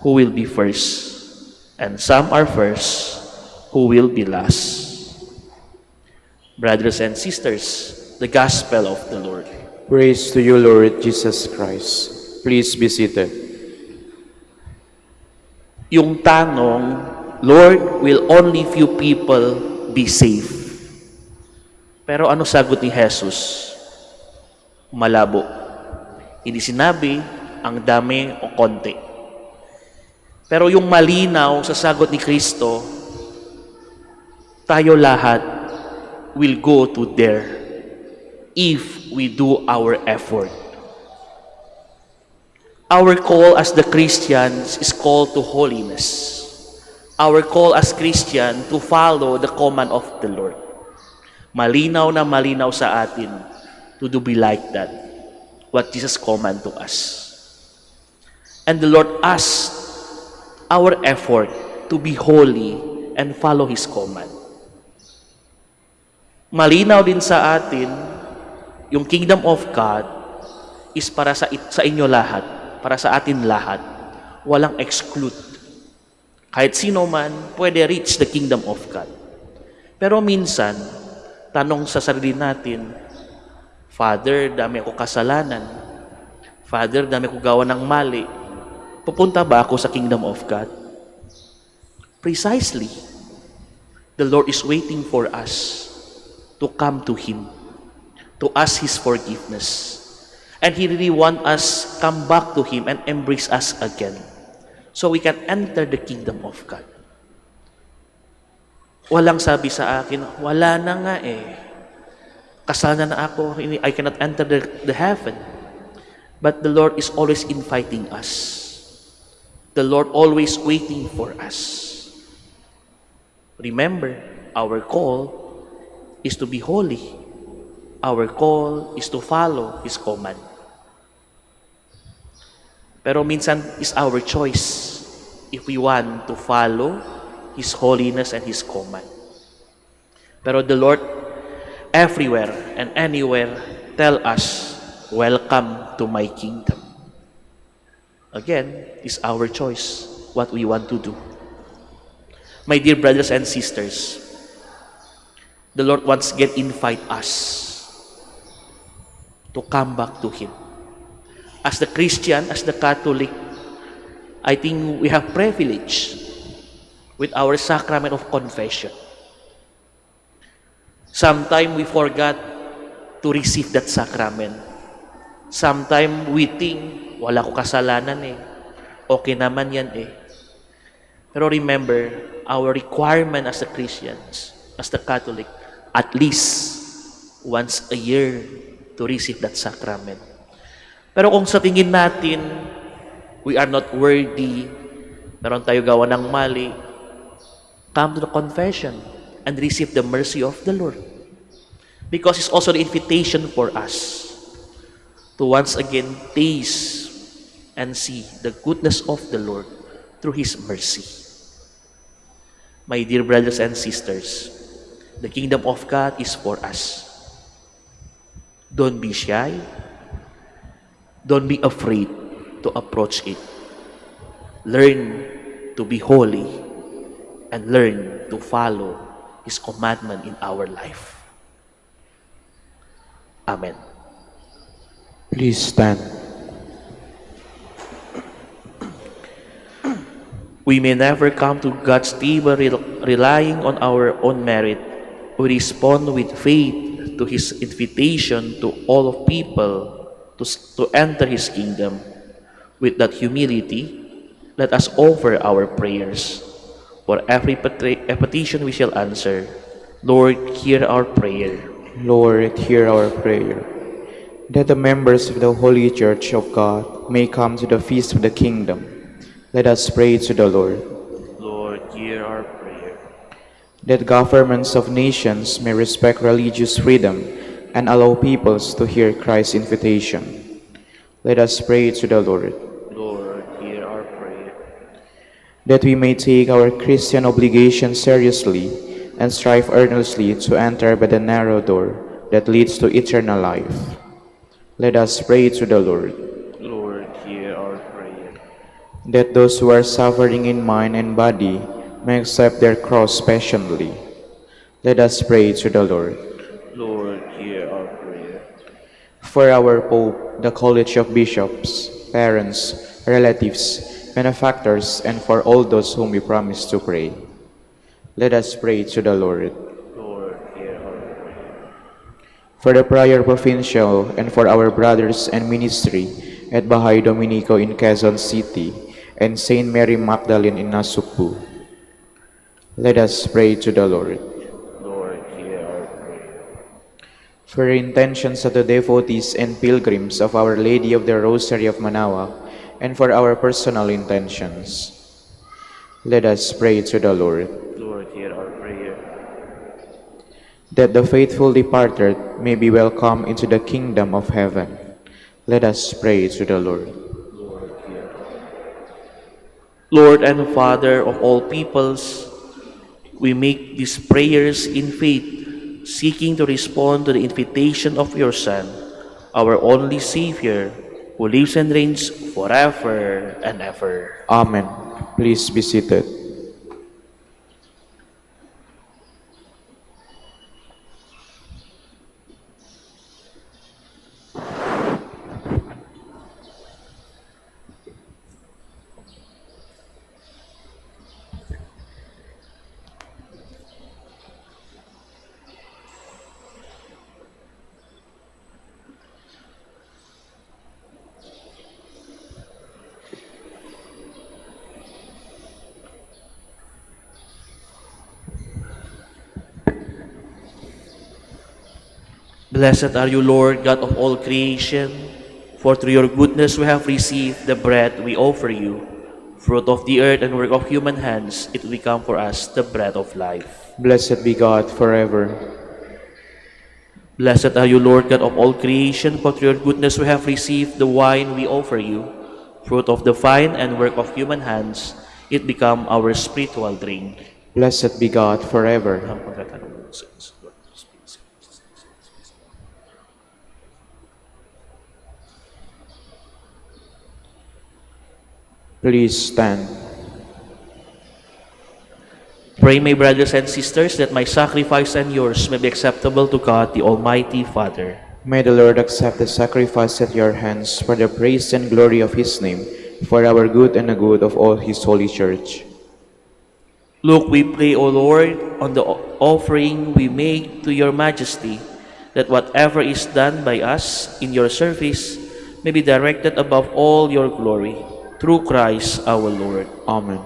who will be first, and some are first who will be last." Brothers and sisters, the Gospel of the Lord. Praise to you, Lord Jesus Christ. Please be seated. Yung tanong, "Lord, will only few people be saved?" Pero ano sagot ni Jesus? Malabo. Hindi sinabi ang dami o konti. Pero yung malinaw sa sagot ni Kristo, tayo lahat will go to there if we do our effort. Our call as the Christians is called to holiness. Our call as Christian to follow the command of the Lord. Malinaw na malinaw sa atin to do be like that, what Jesus command to us. And the Lord asks our effort to be holy and follow His command. Malinaw din sa atin, yung kingdom of God is para sa inyo lahat, para sa atin lahat. Walang exclude. Kahit sino man, pwede reach the kingdom of God. Pero minsan, tanong sa sarili natin, "Father, dami ako kasalanan. Father, dami ako gawa ng mali. Pupunta ba ako sa kingdom of God?" Precisely, the Lord is waiting for us to come to Him, to ask His forgiveness. And He really wants us come back to Him and embrace us again, so we can enter the kingdom of God. Walang sabi sa akin, "Wala na nga eh. Kasalanan na ako, I cannot enter the heaven." But the Lord is always inviting us. The Lord always waiting for us. Remember, our call is to be holy. Our call is to follow His command. Pero minsan is our choice if we want to follow His holiness and His command. Pero the Lord everywhere and anywhere tell us, "Welcome to my kingdom." Again, is our choice what we want to do. My dear brothers and sisters, the Lord once again invite us to come back to Him. As the Christian, as the Catholic, I think we have privilege with our sacrament of confession. Sometimes we forgot to receive that sacrament. Sometimes we think, wala ko kasalanan eh. Okay naman yan eh. Pero remember, our requirement as the Christians, as the Catholic, at least once a year to receive that sacrament. Pero kung sa tingin natin, we are not worthy, meron tayo gawa ng mali, come to the confession and receive the mercy of the Lord. Because it's also the invitation for us to once again taste and see the goodness of the Lord through His mercy. My dear brothers and sisters, the kingdom of God is for us. Don't be shy. Don't be afraid to approach it. Learn to be holy and learn to follow His commandment in our life. Amen. Please stand. We may never come to God's table relying on our own merit. We respond with faith to His invitation to all of people to enter His kingdom. With that humility, let us offer our prayers. For every petition we shall answer. Lord, hear our prayer. Lord, hear our prayer. That the members of the Holy Church of God may come to the feast of the kingdom. Let us pray to the Lord. Lord, hear our prayer. That governments of nations may respect religious freedom and allow peoples to hear Christ's invitation. Let us pray to the Lord. Lord, hear our prayer. That we may take our Christian obligation seriously and strive earnestly to enter by the narrow door that leads to eternal life. Let us pray to the Lord. Lord, hear our prayer. That those who are suffering in mind and body may accept their cross patiently. Let us pray to the Lord. Lord, hear our prayer. For our Pope, the College of Bishops, parents, relatives, benefactors, and for all those whom we promise to pray. Let us pray to the Lord. Lord, hear our prayer. For the Prior Provincial and for our brothers and ministry at Bahay Dominico in Quezon City and Saint Mary Magdalene in Nasugbu. Let us pray to the Lord. Lord, hear our prayer. For the intentions of the devotees and pilgrims of Our Lady of the Rosary of Manaoag and for our personal intentions. Let us pray to the Lord. Lord, hear our prayer. That the faithful departed may be welcomed into the kingdom of heaven. Let us pray to the Lord. Lord, hear. Lord and Father of all peoples, we make these prayers in faith, seeking to respond to the invitation of your Son, our only Savior, who lives and reigns forever and ever. Amen. Please be seated. Blessed are you, Lord, God of all creation, for through your goodness we have received the bread we offer you. Fruit of the earth and work of human hands, it will become for us the bread of life. Blessed be God forever. Blessed are you, Lord, God of all creation, for through your goodness we have received the wine we offer you. Fruit of the vine and work of human hands, it become our spiritual drink. Blessed be God forever. Please stand. Pray, my brothers and sisters, that my sacrifice and yours may be acceptable to God, the Almighty Father. May the Lord accept the sacrifice at your hands for the praise and glory of His name, for our good and the good of all His holy Church. Look, we pray, O Lord, on the offering we make to your majesty, that whatever is done by us in your service may be directed above all your glory, through Christ our Lord. Amen.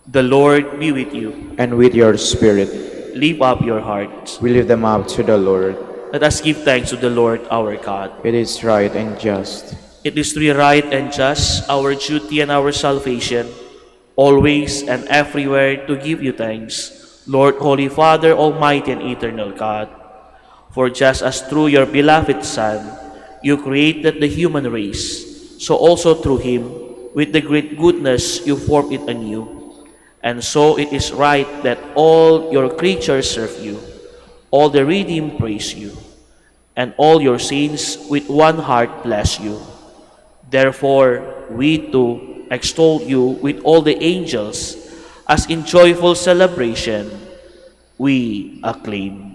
The Lord be with you. And with your spirit, Lift up your hearts. we lift them up to the Lord. let us give thanks to the Lord our God. It is right and just. It is truly right and just, our duty and our salvation, always and everywhere to give you thanks, Lord, Holy Father, Almighty and Eternal God. For just as through your beloved Son, you created the human race, so also through him, with the great goodness, you formed it anew. And so it is right that all your creatures serve you, all the redeemed praise you, and all your saints with one heart bless you. Therefore, we too extol you with all the angels, as in joyful celebration we acclaim.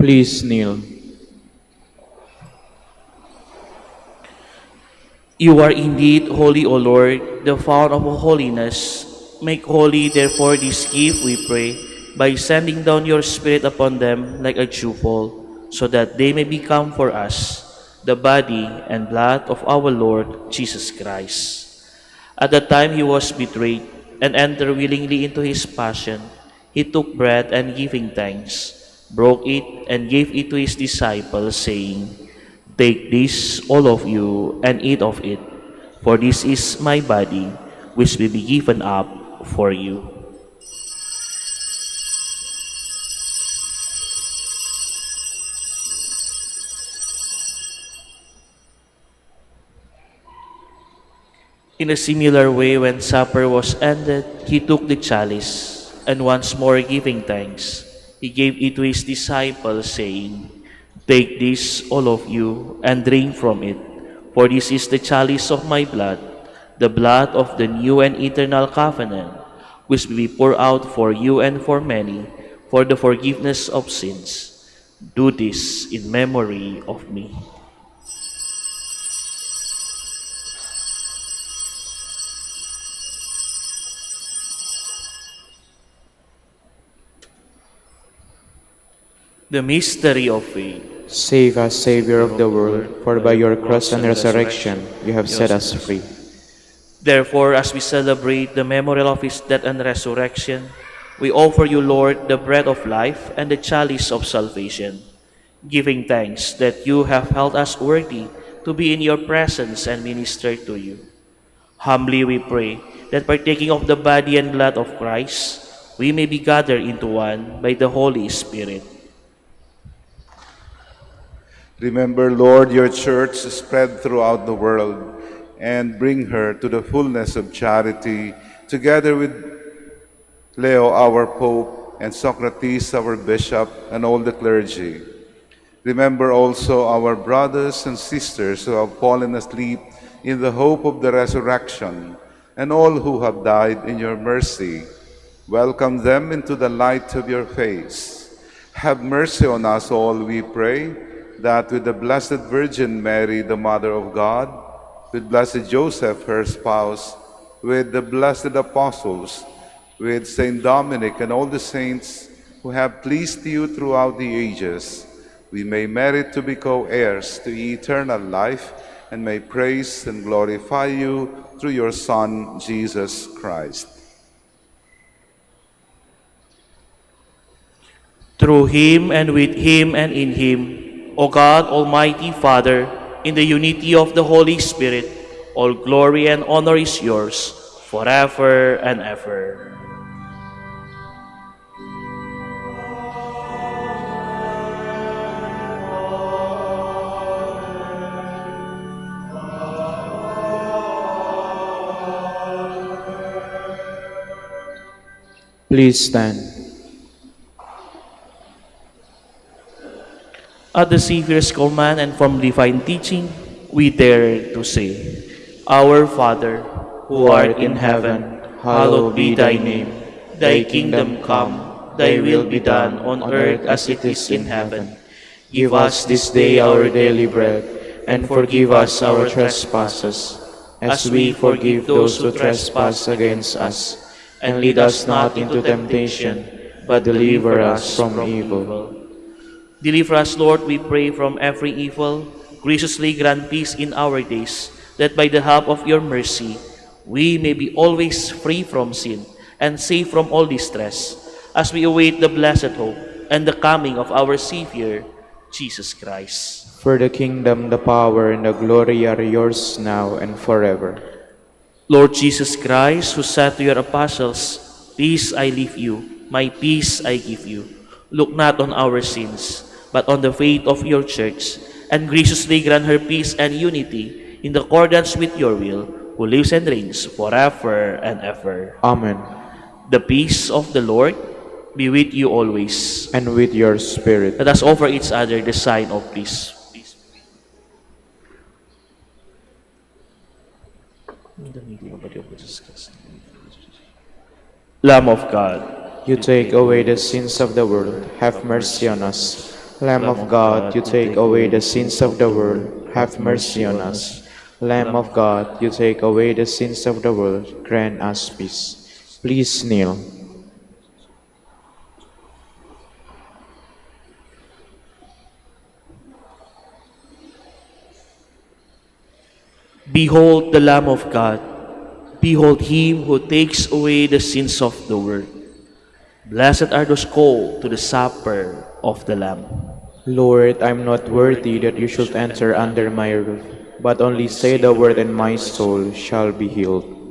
Please kneel. You are indeed holy, O Lord, the fount of holiness. Make holy, therefore, this gift, we pray, by sending down your Spirit upon them like a dewfall, so that they may become for us the body and blood of our Lord Jesus Christ. At the time he was betrayed and entered willingly into his passion, he took bread and giving thanks, broke it and gave it to his disciples, saying, "Take this, all of you, and eat of it, for this is my body, which will be given up for you." In a similar way, when supper was ended, he took the chalice, and once more giving thanks, he gave it to his disciples, saying, "Take this, all of you, and drink from it, for this is the chalice of my blood, the blood of the new and eternal covenant, which will be poured out for you and for many, for the forgiveness of sins. Do this in memory of me." The mystery of faith. Save us, Savior of the world, for by your cross and resurrection you have set us free. Therefore, as we celebrate the memorial of his death and resurrection, we offer you, Lord, the bread of life and the chalice of salvation, giving thanks that you have held us worthy to be in your presence and minister to you. Humbly we pray that partaking of the body and blood of Christ, we may be gathered into one by the Holy Spirit. Remember, Lord, your church spread throughout the world, and bring her to the fullness of charity, together with Leo, our Pope, and Socrates, our Bishop, and all the clergy. Remember also our brothers and sisters who have fallen asleep in the hope of the resurrection, and all who have died in your mercy. Welcome them into the light of your face. Have mercy on us all, we pray, that with the Blessed Virgin Mary, the Mother of God, with Blessed Joseph, her spouse, with the blessed apostles, with Saint Dominic and all the saints who have pleased you throughout the ages, we may merit to be co-heirs to eternal life and may praise and glorify you through your Son, Jesus Christ. Through him and with him and in him, O God, Almighty Father, in the unity of the Holy Spirit, all glory and honor is yours forever and ever. Please stand. At the Savior's command and from divine teaching, we dare to say, Our Father, who art in heaven, hallowed be thy name. Thy kingdom come, thy will be done on earth as it is in heaven. Give us this day our daily bread, and forgive us our trespasses, as we forgive those who trespass against us. And lead us not into temptation, but deliver us from evil. Deliver us, Lord, we pray, from every evil. Graciously grant peace in our days, that by the help of your mercy, we may be always free from sin and safe from all distress, as we await the blessed hope and the coming of our Savior, Jesus Christ. For the kingdom, the power, and the glory are yours now and forever. Lord Jesus Christ, who said to your apostles, Peace I leave you, my peace I give you. Look not on our sins, but on the faith of your church, and graciously grant her peace and unity in accordance with your will, who lives and reigns forever and ever. Amen. The peace of the Lord be with you always. And with your spirit. Let us offer each other the sign of peace. Lamb of God, You take away the sins of the world, have mercy on us. Lamb of God, you take away the sins of the world, have mercy on us. Lamb of God, you take away the sins of the world, grant us peace. Please kneel. behold the Lamb of God. Behold him who takes away the sins of the world. Blessed are those called to the supper of the Lamb. Lord, I am not worthy that you should enter under my roof, but only say the word and my soul shall be healed.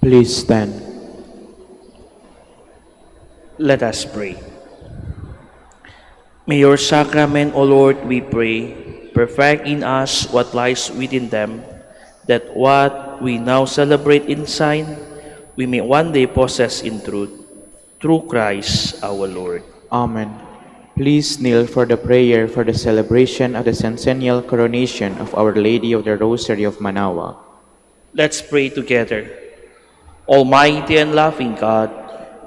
Please stand. Let us pray. May your sacrament, O Lord, we pray, perfect in us what lies within them, that what we now celebrate in sign, we may one day possess in truth. Through Christ our Lord. Amen. Please kneel for the prayer for the celebration of the centennial coronation of Our Lady of the Rosary of Manaoag. Let's pray together. Almighty and loving God,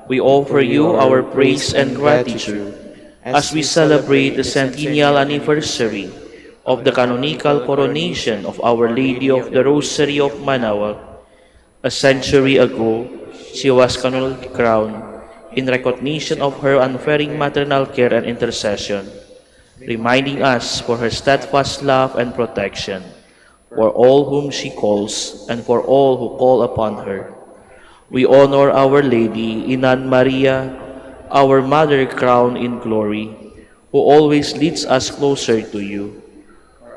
we offer you our praise and gratitude as we celebrate the centennial anniversary of the canonical coronation of Our Lady of the Rosary of Manaoag. A century ago, she was canonically crowned in recognition of her unfailing maternal care and intercession, reminding us for her steadfast love and protection for all whom she calls and for all who call upon her. We honor Our Lady, Inan Maria, our Mother crowned in glory, who always leads us closer to you.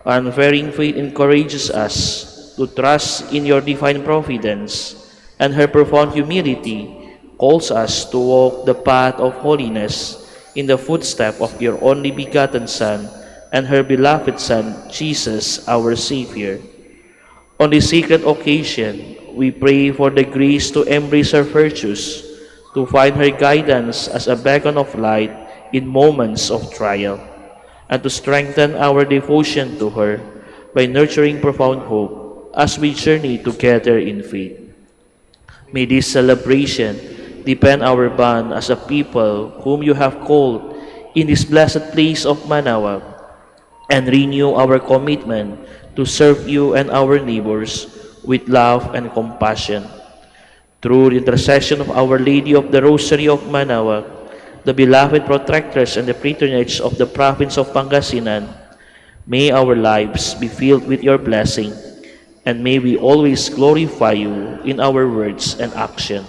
Our unvarying faith encourages us to trust in your divine providence, and her profound humility calls us to walk the path of holiness in the footsteps of your only begotten Son and her beloved Son, Jesus, our Savior. On this sacred occasion, we pray for the grace to embrace her virtues, to find her guidance as a beacon of light in moments of trial, and to strengthen our devotion to her by nurturing profound hope as we journey together in faith. May this celebration deepen our bond as a people whom you have called in this blessed place of Manaoag, and renew our commitment to serve you and our neighbors with love and compassion. Through the intercession of Our Lady of the Rosary of Manaoag, the beloved protectress and the patronage of the province of Pangasinan, may our lives be filled with your blessing, and may we always glorify you in our words and action.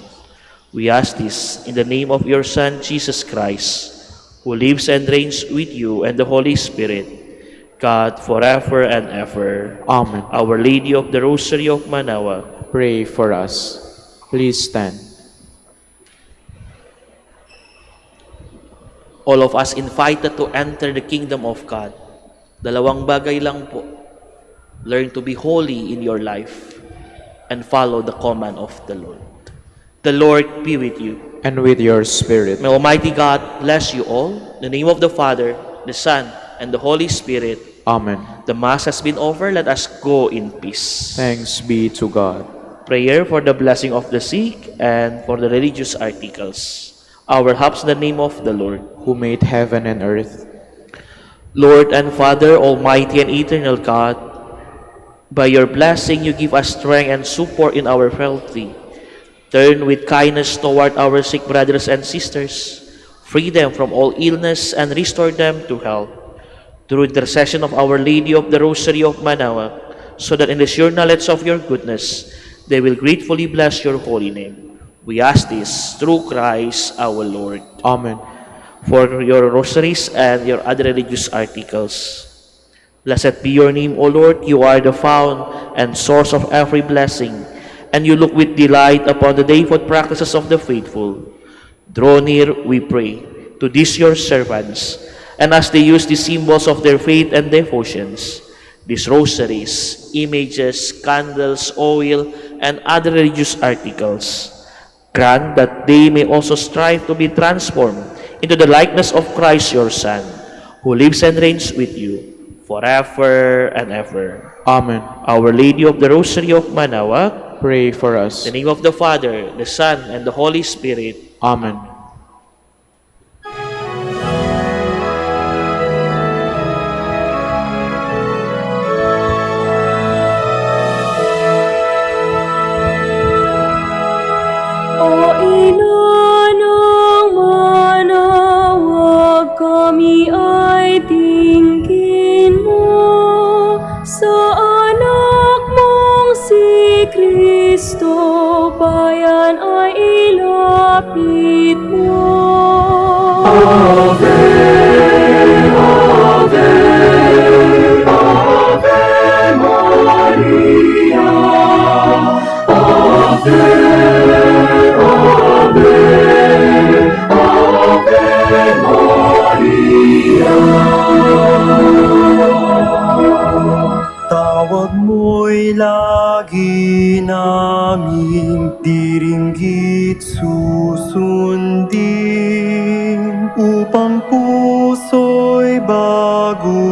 We ask this in the name of your Son, Jesus Christ, who lives and reigns with you and the Holy Spirit, God, forever and ever. Amen. Our Lady of the Rosary of Manaoag, Pray for us. Please stand. all of us invited to enter the kingdom of God. Dalawang bagay lang po. Learn to be holy in your life and follow the command of the Lord. The Lord be with you. And with your spirit. May Almighty God bless you all. In the name of the Father, the Son, and the Holy Spirit. Amen. The Mass has been over. Let us go in peace. Thanks be to God. Prayer for the blessing of the sick and for the religious articles. Our helps in the name of the Lord. Who made heaven and earth. Lord and Father, Almighty and eternal God, by your blessing you give us strength and support in our frailty. Turn with kindness toward our sick brothers and sisters. Free them from all illness and restore them to health. Through intercession of Our Lady of the Rosary of Manaoag, so that in the sure knowledge of your goodness, they will gratefully bless your holy name. We ask this through Christ our Lord. Amen. For your rosaries and your other religious articles. Blessed be your name, O Lord. You are the fount and source of every blessing, and you look with delight upon the devout practices of the faithful. Draw near, we pray, to these your servants, and as they use the symbols of their faith and devotions, these rosaries, images, candles, oil, and other religious articles, grant that they may also strive to be transformed into the likeness of Christ your Son, who lives and reigns with you forever and ever. Amen. Our Lady of the Rosary of Manaoag, Pray for us. in the name of the Father, the Son, and the Holy Spirit. Amen. O ina ng Manaoag, kami ay tingin mo sa anak mong si Kristo, bayan ay ilapit mo. Ave, Ave, Ave Maria, Ave mo'y lagi naming diringgit susundin, upang puso'y baguhin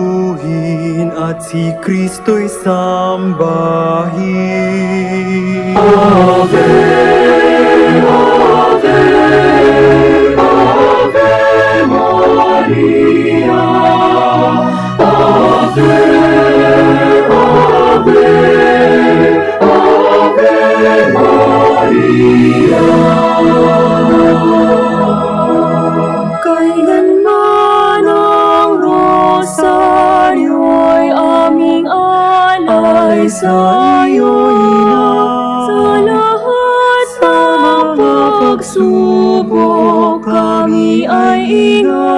at si Kristo'y sambahin. Kailanman ang rosaryo'y aming alay sa iyo, Ina. Sa lahat ng pagsubok kami ay ingat.